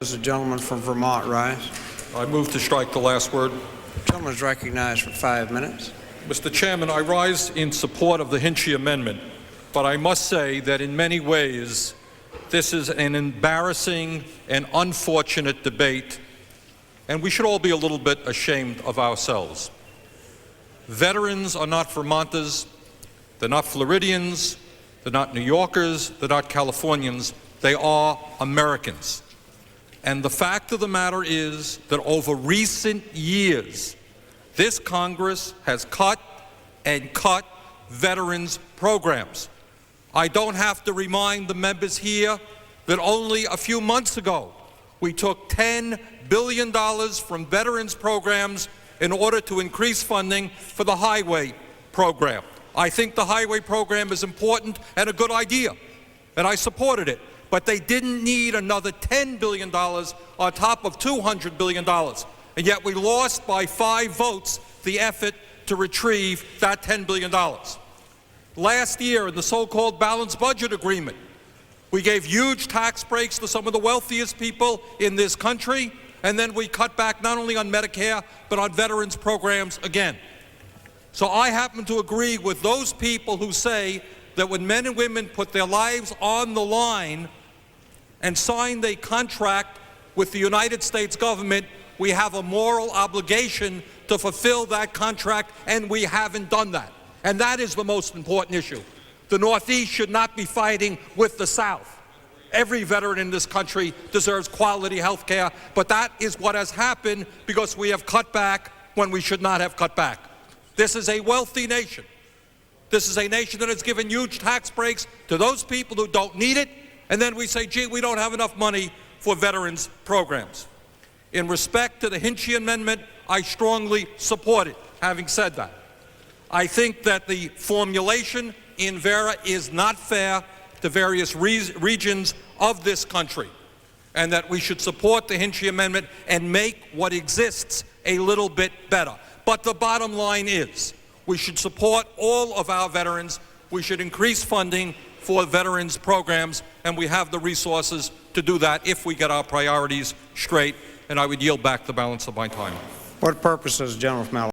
Does the gentleman from Vermont rise? I move to strike the last word. The gentleman is recognized for 5 minutes. Mr. Chairman, I rise in support of the Hinchey Amendment, but I must say that in many ways this is an embarrassing and unfortunate debate, and we should all be a little bit ashamed of ourselves. Veterans are not Vermonters, they're not Floridians, they're not New Yorkers, they're not Californians, they are Americans. And the fact of the matter is that over recent years, this Congress has cut and cut veterans programs. I don't have to remind the members here that only a few months ago, we took $10 billion from veterans programs in order to increase funding for the highway program. I think the highway program is important and a good idea, and I supported it. But they didn't need another $10 billion on top of $200 billion. And yet we lost by 5 votes the effort to retrieve that $10 billion. Last year, in the so-called balanced budget agreement, we gave huge tax breaks to some of the wealthiest people in this country, and then we cut back not only on Medicare, but on veterans programs again. So I happen to agree with those people who say that when men and women put their lives on the line and signed a contract with the United States government, we have a moral obligation to fulfill that contract, and we haven't done that. And that is the most important issue. The Northeast should not be fighting with the South. Every veteran in this country deserves quality health care, but that is what has happened because we have cut back when we should not have cut back. This is a wealthy nation. This is a nation that has given huge tax breaks to those people who don't need it, and then we say, gee, we don't have enough money for veterans programs. In respect to the Hinchey Amendment, I strongly support it. Having said that, I think that the formulation in VERA is not fair to various regions of this country, and that we should support the Hinchey Amendment and make what exists a little bit better. But the bottom line is, we should support all of our veterans. We should increase funding for veterans programs, and we have the resources to do that if we get our priorities straight. And I would yield back the balance of my time. What purpose does the gentleman from Alabama